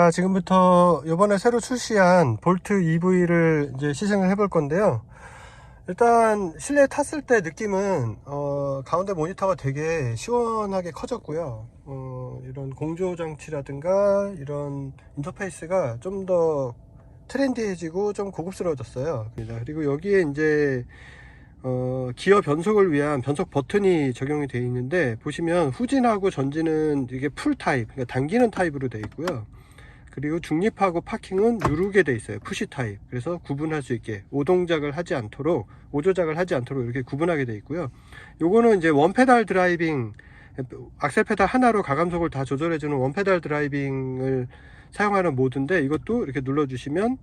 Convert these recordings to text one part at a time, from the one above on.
자, 지금부터 이번에 새로 출시한 볼트 EV를 이제 시승을 해볼 건데요. 일단 실내에 탔을 때 느낌은 가운데 모니터가 되게 시원하게 커졌고요. 이런 공조 장치라든가 이런 인터페이스가 좀 더 트렌디해지고 좀 고급스러워졌어요. 그리고 여기에 이제 기어 변속을 위한 변속 버튼이 적용이 되어 있는데, 보시면 후진하고 전진은 이게 풀 타입, 그러니까 당기는 타입으로 되어 있고요. 그리고 중립하고 파킹은 누르게 돼 있어요. 푸시 타입. 그래서 구분할 수 있게 오동작을 하지 않도록, 오조작을 하지 않도록 이렇게 구분하게 돼 있고요. 요거는 이제 원페달 드라이빙, 악셀 페달 하나로 가감속을 다 조절해주는 원페달 드라이빙을 사용하는 모드인데, 이것도 이렇게 눌러주시면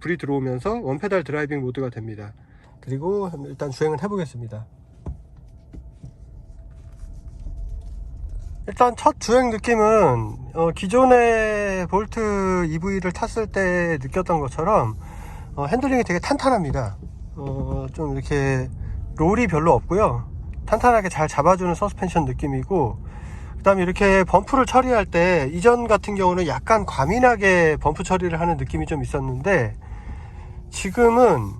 불이 들어오면서 원페달 드라이빙 모드가 됩니다. 그리고 일단 주행을 해보겠습니다. 일단 첫 주행 느낌은 기존의 볼트 EV를 탔을 때 느꼈던 것처럼 핸들링이 되게 탄탄합니다. 좀 이렇게 롤이 별로 없고요. 탄탄하게 잘 잡아주는 서스펜션 느낌이고, 그 다음에 이렇게 범프를 처리할 때, 이전 같은 경우는 약간 과민하게 범프 처리를 하는 느낌이 좀 있었는데, 지금은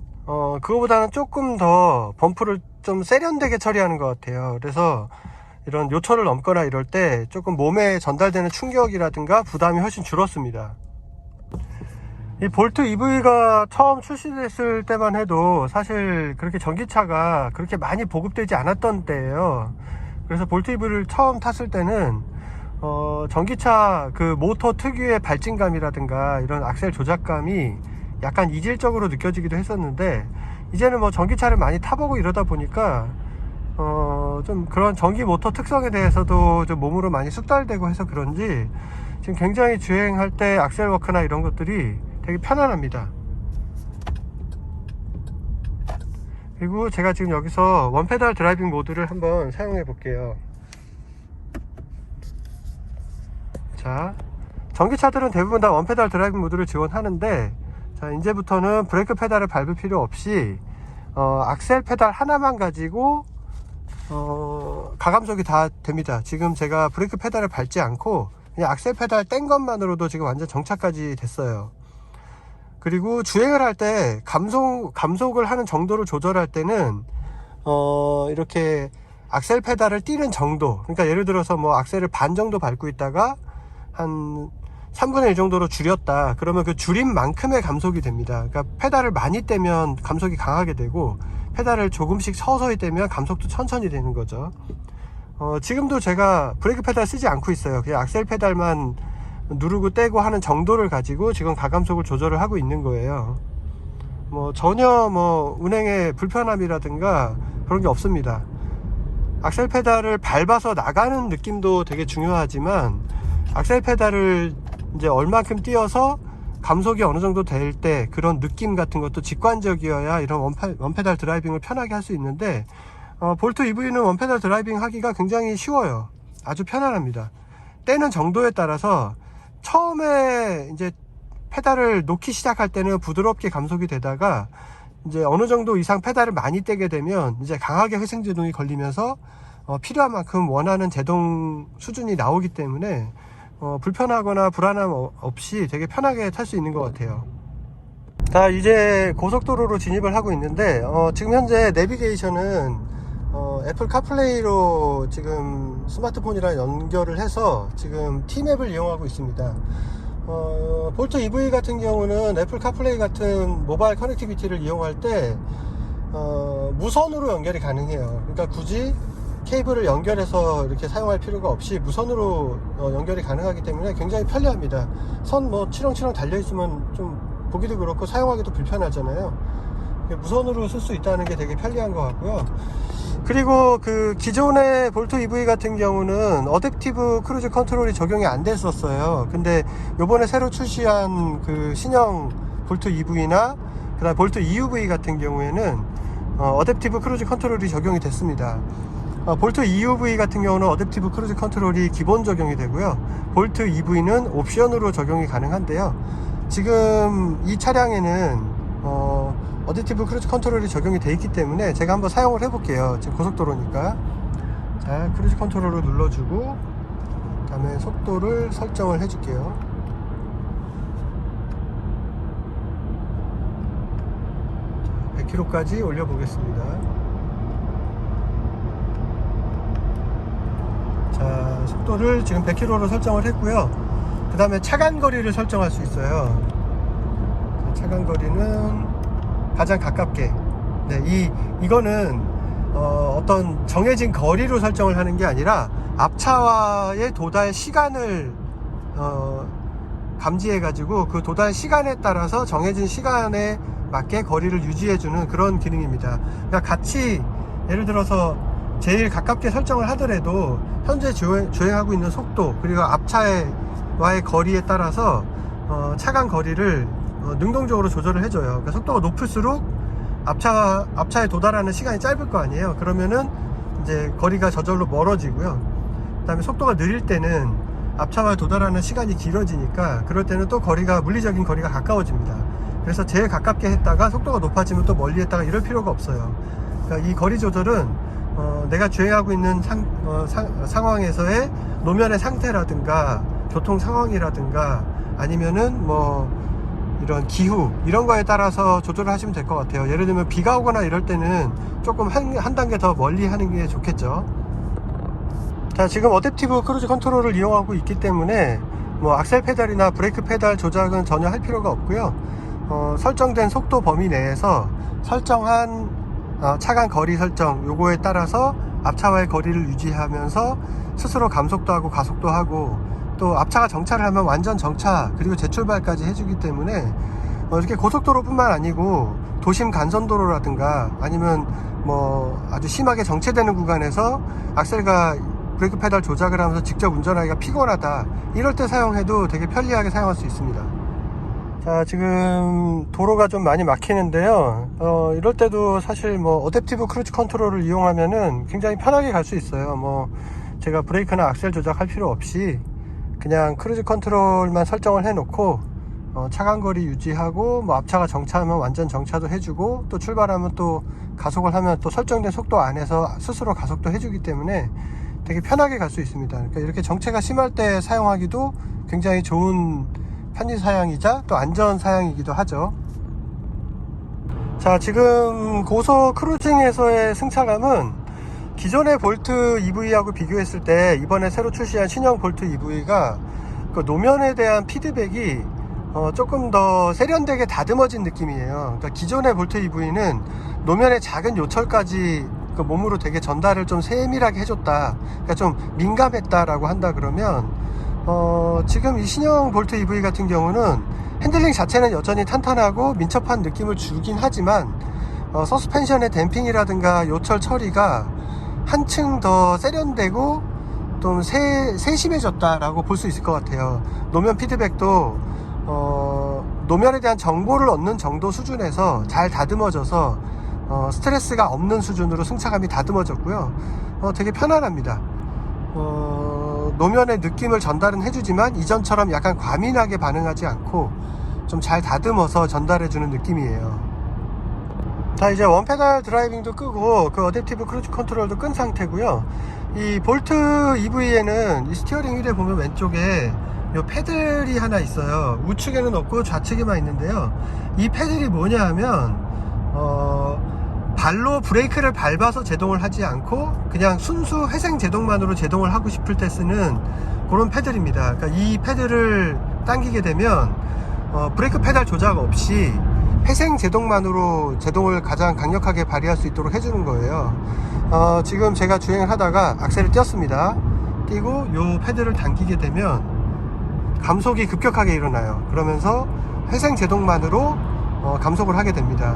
그거보다는 조금 더 범프를 좀 세련되게 처리하는 것 같아요. 그래서 이런 요철을 넘거나 이럴 때 조금 몸에 전달되는 충격이라든가 부담이 훨씬 줄었습니다. 이 볼트 EV가 처음 출시됐을 때만 해도 사실 그렇게 전기차가 그렇게 많이 보급되지 않았던 때예요. 그래서 볼트 EV를 처음 탔을 때는 전기차 그 모터 특유의 발진감이라든가 이런 악셀 조작감이 약간 이질적으로 느껴지기도 했었는데, 이제는 뭐 전기차를 많이 타보고 이러다 보니까 좀 그런 전기 모터 특성에 대해서도 좀 몸으로 많이 숙달되고 해서 그런지 지금 굉장히 주행할 때 악셀 워크나 이런 것들이 되게 편안합니다. 그리고 제가 지금 여기서 원페달 드라이빙 모드를 한번 사용해 볼게요. 자, 전기차들은 대부분 다 원페달 드라이빙 모드를 지원하는데, 자, 이제부터는 브레이크 페달을 밟을 필요 없이 악셀 페달 하나만 가지고 가감속이 다 됩니다. 지금 제가 브레이크 페달을 밟지 않고 그냥 악셀 페달 뗀 것만으로도 지금 완전 정차까지 됐어요. 그리고 주행을 할 때 감속을 하는 정도를 조절할 때는 이렇게 악셀 페달을 띄는 정도, 그러니까 예를 들어서 뭐 악셀을 반 정도 밟고 있다가 한 3분의 1 정도로 줄였다 그러면 그 줄인 만큼의 감속이 됩니다. 그러니까 페달을 많이 떼면 감속이 강하게 되고, 페달을 조금씩 서서히 떼면 감속도 천천히 되는 거죠. 지금도 제가 브레이크 페달 쓰지 않고 있어요. 그냥 악셀 페달만 누르고 떼고 하는 정도를 가지고 지금 가감속을 조절을 하고 있는 거예요. 뭐 전혀 뭐 운행에 불편함이라든가 그런 게 없습니다. 악셀 페달을 밟아서 나가는 느낌도 되게 중요하지만, 악셀 페달을 이제 얼만큼 띄어서 감속이 어느 정도 될 때 그런 느낌 같은 것도 직관적이어야 이런 원페달 드라이빙을 편하게 할 수 있는데, 볼트 EV는 원페달 드라이빙 하기가 굉장히 쉬워요. 아주 편안합니다. 떼는 정도에 따라서 처음에 이제 페달을 놓기 시작할 때는 부드럽게 감속이 되다가, 이제 어느 정도 이상 페달을 많이 떼게 되면 이제 강하게 회생제동이 걸리면서 필요한 만큼 원하는 제동 수준이 나오기 때문에 불편하거나 불안함 없이 되게 편하게 탈 수 있는 것 같아요. 자, 이제 고속도로로 진입을 하고 있는데, 지금 현재 내비게이션은 애플 카플레이로 지금 스마트폰이랑 연결을 해서 지금 T맵을 이용하고 있습니다. 볼트 EV 같은 경우는 애플 카플레이 같은 모바일 커넥티비티를 이용할 때 무선으로 연결이 가능해요. 그러니까 굳이 케이블을 연결해서 이렇게 사용할 필요가 없이 무선으로 연결이 가능하기 때문에 굉장히 편리합니다. 선 뭐 치렁치렁 달려있으면 좀 보기도 그렇고 사용하기도 불편하잖아요. 무선으로 쓸 수 있다는 게 되게 편리한 것 같고요. 그리고 그 기존의 볼트 EV 같은 경우는 어댑티브 크루즈 컨트롤이 적용이 안 됐었어요. 근데 요번에 새로 출시한 그 신형 볼트 EV나 그다음 볼트 EUV 같은 경우에는 어댑티브 크루즈 컨트롤이 적용이 됐습니다. 볼트 EUV 같은 경우는 어댑티브 크루즈 컨트롤이 기본 적용이 되고요. 볼트 EV는 옵션으로 적용이 가능한데요. 지금 이 차량에는 어댑티브 크루즈 컨트롤이 적용이 되어 있기 때문에 제가 한번 사용을 해 볼게요. 지금 고속도로니까. 자, 크루즈 컨트롤을 눌러주고, 그 다음에 속도를 설정을 해 줄게요. 100km까지 올려보겠습니다. 자, 속도를 지금 100km로 설정을 했고요. 그 다음에 차간거리를 설정할 수 있어요. 차간거리는 가장 가깝게. 네, 이거는 어떤 정해진 거리로 설정을 하는 게 아니라 앞차와의 도달 시간을 감지해 가지고 그 도달 시간에 따라서 정해진 시간에 맞게 거리를 유지해주는 그런 기능입니다. 그러니까 같이 예를 들어서 제일 가깝게 설정을 하더라도 현재 주행하고 있는 속도 그리고 앞차와의 거리에 따라서 차간 거리를 능동적으로 조절을 해줘요. 그러니까 속도가 높을수록 앞차에 도달하는 시간이 짧을 거 아니에요. 그러면은 이제 거리가 저절로 멀어지고요. 그 다음에 속도가 느릴 때는 앞차와 도달하는 시간이 길어지니까 그럴 때는 또 물리적인 거리가 가까워집니다. 그래서 제일 가깝게 했다가 속도가 높아지면 또 멀리 했다가 이럴 필요가 없어요. 그러니까 이 거리 조절은 내가 주행하고 있는 상황에서의 노면의 상태라든가 교통 상황이라든가 아니면은 뭐 이런 기후 이런 거에 따라서 조절을 하시면 될 것 같아요. 예를 들면 비가 오거나 이럴 때는 조금 한 단계 더 멀리 하는 게 좋겠죠. 자, 지금 어댑티브 크루즈 컨트롤을 이용하고 있기 때문에 뭐 악셀 페달이나 브레이크 페달 조작은 전혀 할 필요가 없고요. 설정된 속도 범위 내에서 설정한 차간 거리 설정 요거에 따라서 앞차와의 거리를 유지하면서 스스로 감속도 하고 가속도 하고 또 앞차가 정차를 하면 완전 정차 그리고 재출발까지 해주기 때문에 이렇게 고속도로 뿐만 아니고 도심 간선도로라든가 아니면 뭐 아주 심하게 정체되는 구간에서 악셀과 브레이크 페달 조작을 하면서 직접 운전하기가 피곤하다 이럴 때 사용해도 되게 편리하게 사용할 수 있습니다. 자, 지금 도로가 좀 많이 막히는데요. 이럴 때도 사실 뭐 어댑티브 크루즈 컨트롤을 이용하면은 굉장히 편하게 갈 수 있어요. 뭐 제가 브레이크나 악셀 조작할 필요 없이 그냥 크루즈 컨트롤만 설정을 해 놓고 차간거리 유지하고 뭐 앞차가 정차하면 완전 정차도 해주고 또 출발하면 또 가속을 하면 또 설정된 속도 안에서 스스로 가속도 해주기 때문에 되게 편하게 갈 수 있습니다. 그러니까 이렇게 정체가 심할 때 사용하기도 굉장히 좋은 편의 사양이자 또 안전 사양이기도 하죠. 자, 지금 고속 크루징에서의 승차감은 기존의 볼트 EV하고 비교했을 때 이번에 새로 출시한 신형 볼트 EV가 그 노면에 대한 피드백이 조금 더 세련되게 다듬어진 느낌이에요. 그러니까 기존의 볼트 EV는 노면의 작은 요철까지 그 몸으로 되게 전달을 좀 세밀하게 해줬다. 그러니까 좀 민감했다라고 한다 그러면 지금 이 신형 볼트 EV 같은 경우는 핸들링 자체는 여전히 탄탄하고 민첩한 느낌을 주긴 하지만 서스펜션의 댐핑이라든가 요철 처리가 한층 더 세련되고 좀 세심해졌다라고 볼 수 있을 것 같아요. 노면 피드백도 노면에 대한 정보를 얻는 정도 수준에서 잘 다듬어져서 스트레스가 없는 수준으로 승차감이 다듬어졌고요. 되게 편안합니다. 노면의 느낌을 전달은 해주지만 이전처럼 약간 과민하게 반응하지 않고 좀 잘 다듬어서 전달해주는 느낌이에요. 자, 이제 원페달 드라이빙도 끄고 그 어댑티브 크루즈 컨트롤도 끈 상태고요. 이 볼트 EV에는 이 스티어링 휠에 보면 왼쪽에 요 패들이 하나 있어요. 우측에는 없고 좌측에만 있는데요. 이 패들이 뭐냐 하면 발로 브레이크를 밟아서 제동을 하지 않고 그냥 순수 회생 제동만으로 제동을 하고 싶을 때 쓰는 그런 패들입니다. 그러니까 이 패들을 당기게 되면 브레이크 페달 조작 없이 회생 제동만으로 제동을 가장 강력하게 발휘할 수 있도록 해주는 거예요. 지금 제가 주행을 하다가 악셀을 띄었습니다. 띄고 요 패드를 당기게 되면 감속이 급격하게 일어나요. 그러면서 회생 제동만으로 감속을 하게 됩니다.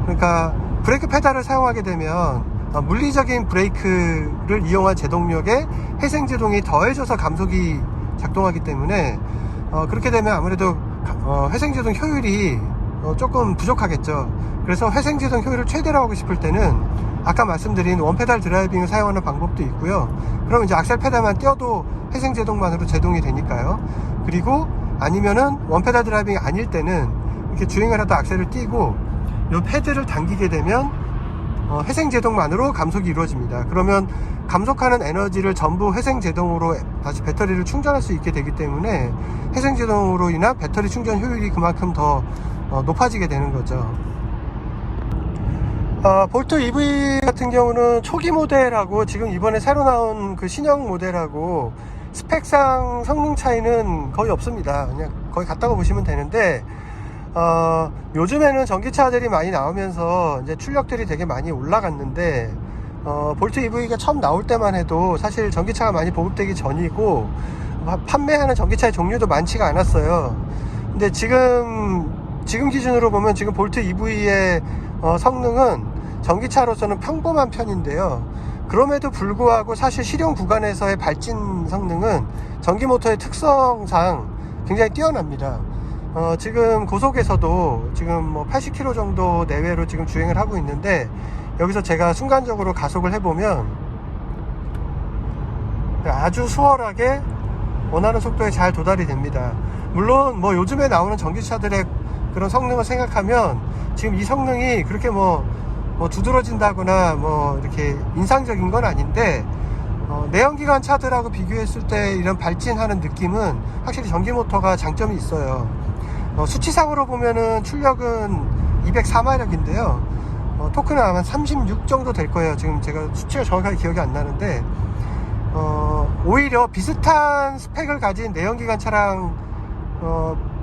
그러니까 브레이크 페달을 사용하게 되면 물리적인 브레이크를 이용한 제동력에 회생 제동이 더해져서 감속이 작동하기 때문에 그렇게 되면 아무래도 회생 제동 효율이 조금 부족하겠죠. 그래서 회생 제동 효율을 최대로 하고 싶을 때는 아까 말씀드린 원페달 드라이빙을 사용하는 방법도 있고요. 그럼 이제 악셀 페달만 띄워도 회생 제동만으로 제동이 되니까요. 그리고 아니면은 원페달 드라이빙이 아닐 때는 이렇게 주행을 하다 악셀을 띄고 요 패드를 당기게 되면 회생 제동만으로 감속이 이루어집니다. 그러면 감속하는 에너지를 전부 회생 제동으로 다시 배터리를 충전할 수 있게 되기 때문에 회생 제동으로 인한 배터리 충전 효율이 그만큼 더 높아지게 되는 거죠. 볼트 EV 같은 경우는 초기 모델하고 지금 이번에 새로 나온 그 신형 모델하고 스펙상 성능 차이는 거의 없습니다. 그냥 거의 같다고 보시면 되는데, 요즘에는 전기차들이 많이 나오면서 이제 출력들이 되게 많이 올라갔는데, 볼트 EV가 처음 나올 때만 해도 사실 전기차가 많이 보급되기 전이고, 판매하는 전기차의 종류도 많지가 않았어요. 근데 지금 기준으로 보면 지금 볼트 EV의 성능은 전기차로서는 평범한 편인데요. 그럼에도 불구하고 사실 실용 구간에서의 발진 성능은 전기 모터의 특성상 굉장히 뛰어납니다. 지금 고속에서도 지금 뭐 80km 정도 내외로 지금 주행을 하고 있는데, 여기서 제가 순간적으로 가속을 해보면 아주 수월하게 원하는 속도에 잘 도달이 됩니다. 물론 뭐 요즘에 나오는 전기차들의 그런 성능을 생각하면 지금 이 성능이 그렇게 뭐 두드러진다거나 뭐 이렇게 인상적인 건 아닌데, 내연기관 차들하고 비교했을 때 이런 발진하는 느낌은 확실히 전기 모터가 장점이 있어요. 수치상으로 보면은 출력은 204마력인데요. 토크는 아마 36 정도 될 거예요. 지금 제가 수치가 정확하게 기억이 안 나는데, 오히려 비슷한 스펙을 가진 내연기관 차랑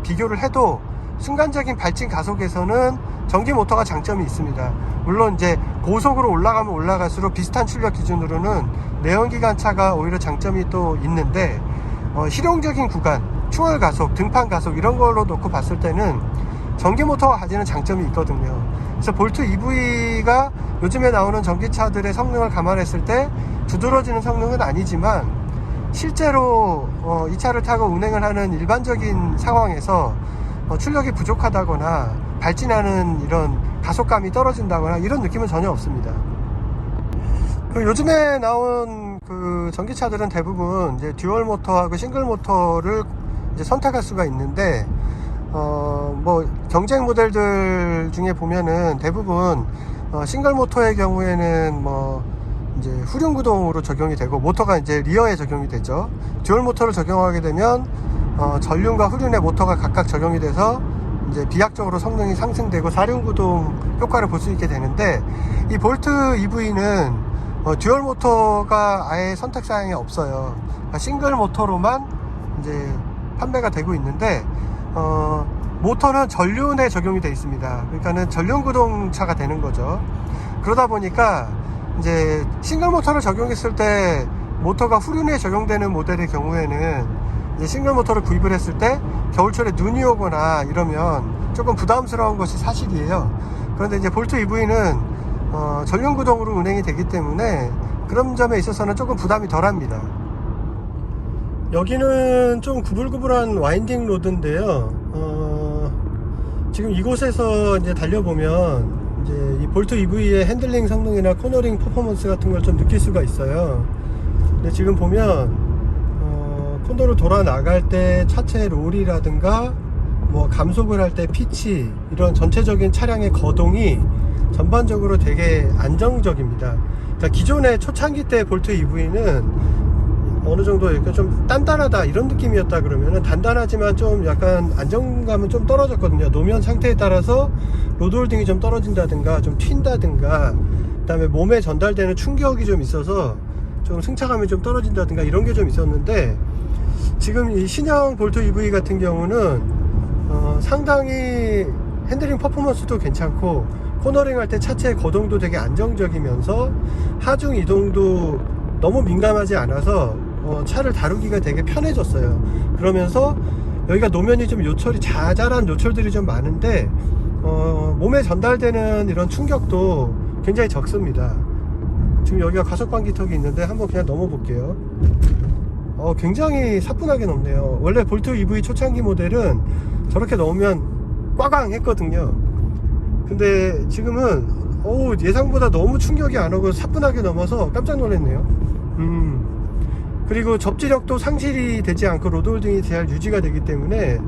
비교를 해도 순간적인 발진 가속에서는 전기 모터가 장점이 있습니다. 물론 이제 고속으로 올라가면 올라갈수록 비슷한 출력 기준으로는 내연기관 차가 오히려 장점이 또 있는데, 실용적인 구간, 추월 가속, 등판 가속 이런 걸로 놓고 봤을 때는 전기 모터가 가지는 장점이 있거든요. 그래서 볼트 EV가 요즘에 나오는 전기차들의 성능을 감안했을 때 두드러지는 성능은 아니지만, 실제로 이 차를 타고 운행을 하는 일반적인 상황에서 출력이 부족하다거나 발진하는 이런 가속감이 떨어진다거나 이런 느낌은 전혀 없습니다. 요즘에 나온 그 전기차들은 대부분 이제 듀얼 모터하고 싱글 모터를 이제 선택할 수가 있는데, 뭐 경쟁 모델들 중에 보면은 대부분 싱글 모터의 경우에는 뭐 이제 후륜 구동으로 적용이 되고, 모터가 이제 리어에 적용이 되죠. 듀얼 모터를 적용하게 되면 전륜과 후륜의 모터가 각각 적용이 돼서 이제 비약적으로 성능이 상승되고 사륜 구동 효과를 볼 수 있게 되는데, 이 볼트 EV는 듀얼 모터가 아예 선택 사항이 없어요. 그러니까 싱글 모터로만 이제 판매가 되고 있는데, 모터는 전륜에 적용이 되어 있습니다. 그러니까는 전륜 구동차가 되는 거죠. 그러다 보니까 이제 싱글 모터를 적용했을 때 모터가 후륜에 적용되는 모델의 경우에는 이제 싱글 모터를 구입을 했을 때 겨울철에 눈이 오거나 이러면 조금 부담스러운 것이 사실이에요. 그런데 이제 볼트 EV는 전륜 구동으로 운행이 되기 때문에 그런 점에 있어서는 조금 부담이 덜합니다. 여기는 좀 구불구불한 와인딩 로드인데요. 지금 이곳에서 이제 달려보면 이제 이 볼트 EV의 핸들링 성능이나 코너링 퍼포먼스 같은 걸 좀 느낄 수가 있어요. 근데 지금 보면 코너를 돌아 나갈 때 차체 롤이라든가 뭐 감속을 할 때 피치, 이런 전체적인 차량의 거동이 전반적으로 되게 안정적입니다. 그러니까 기존의 초창기 때 볼트 EV는 어느 정도 이렇게 좀 단단하다 이런 느낌이었다 그러면은, 단단하지만 좀 약간 안정감은 좀 떨어졌거든요. 노면 상태에 따라서 로드홀딩이 좀 떨어진다든가 좀 튄다든가, 그 다음에 몸에 전달되는 충격이 좀 있어서 좀 승차감이 좀 떨어진다든가 이런 게 좀 있었는데, 지금 이 신형 볼트 EV 같은 경우는 상당히 핸들링 퍼포먼스도 괜찮고, 코너링 할 때 차체의 거동도 되게 안정적이면서 하중 이동도 너무 민감하지 않아서 차를 다루기가 되게 편해졌어요. 그러면서 여기가 노면이 좀 요철이 자잘한 요철들이 좀 많은데, 몸에 전달되는 이런 충격도 굉장히 적습니다. 지금 여기가 가속 방지턱이 있는데 한번 그냥 넘어 볼게요. 굉장히 사뿐하게 넘네요. 원래 볼트 EV 초창기 모델은 저렇게 넘으면 꽝꽝 했거든요. 근데 지금은 예상보다 너무 충격이 안 오고 사뿐하게 넘어서 깜짝 놀랐네요. 그리고 접지력도 상실이 되지 않고 로드홀딩이 잘 유지가 되기 때문에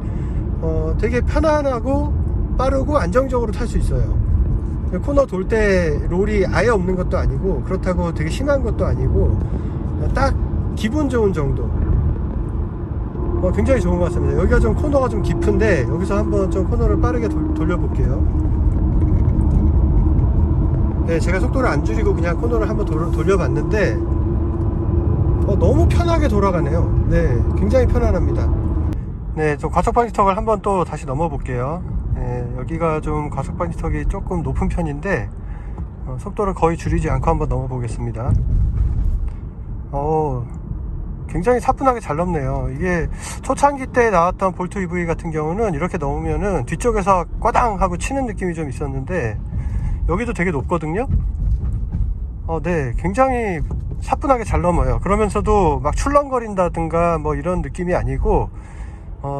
되게 편안하고 빠르고 안정적으로 탈 수 있어요. 코너 돌 때 롤이 아예 없는 것도 아니고, 그렇다고 되게 심한 것도 아니고, 딱 기분 좋은 정도. 굉장히 좋은 것 같습니다. 여기가 좀 코너가 좀 깊은데, 여기서 한번 좀 코너를 빠르게 돌려볼게요. 네, 제가 속도를 안 줄이고 그냥 코너를 한번 돌려봤는데 너무 편하게 돌아가네요. 네, 굉장히 편안합니다. 네, 저 과속 방지턱을 한번 또 다시 넘어 볼게요. 네, 여기가 좀 과속 방지턱이 조금 높은 편인데 속도를 거의 줄이지 않고 한번 넘어 보겠습니다. 굉장히 사뿐하게 잘 넘네요. 이게 초창기 때 나왔던 볼트 EV 같은 경우는 이렇게 넘으면은 뒤쪽에서 꽈당 하고 치는 느낌이 좀 있었는데 여기도 되게 높거든요. 네, 굉장히 사뿐하게 잘 넘어요. 그러면서도 막 출렁거린다든가 뭐 이런 느낌이 아니고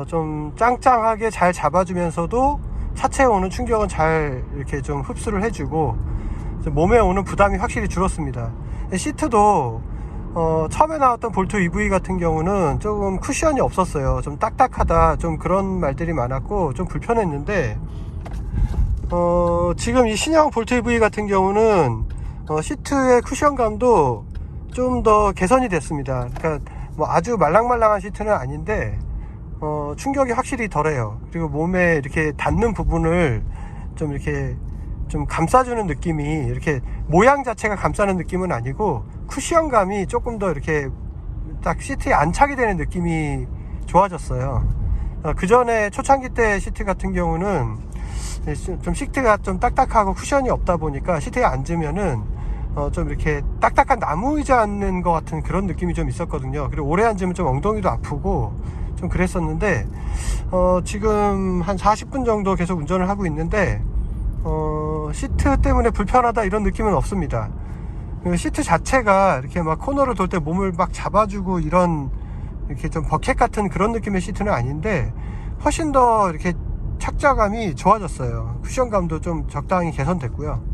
좀 짱짱하게 잘 잡아주면서도 차체에 오는 충격은 잘 이렇게 좀 흡수를 해주고 몸에 오는 부담이 확실히 줄었습니다. 시트도 처음에 나왔던 볼트 EV 같은 경우는 조금 쿠션이 없었어요. 좀 딱딱하다, 좀 그런 말들이 많았고 좀 불편했는데 지금 이 신형 볼트 EV 같은 경우는 시트의 쿠션감도 좀 더 개선이 됐습니다. 그러니까 뭐 아주 말랑말랑한 시트는 아닌데 충격이 확실히 덜해요. 그리고 몸에 이렇게 닿는 부분을 좀 이렇게 좀 감싸주는 느낌이, 이렇게 모양 자체가 감싸는 느낌은 아니고 쿠션감이 조금 더 이렇게 딱 시트에 안착이 되는 느낌이 좋아졌어요. 그 전에 초창기 때 시트 같은 경우는 좀 시트가 좀 딱딱하고 쿠션이 없다 보니까 시트에 앉으면은 좀 이렇게 딱딱한 나무 의자 앉는 것 같은 그런 느낌이 좀 있었거든요. 그리고 오래 앉으면 좀 엉덩이도 아프고 좀 그랬었는데 지금 한 40분 정도 계속 운전을 하고 있는데 시트 때문에 불편하다 이런 느낌은 없습니다. 시트 자체가 이렇게 막 코너를 돌 때 몸을 막 잡아주고 이런 이렇게 좀 버켓 같은 그런 느낌의 시트는 아닌데 훨씬 더 이렇게 착자감이 좋아졌어요. 쿠션감도 좀 적당히 개선됐고요.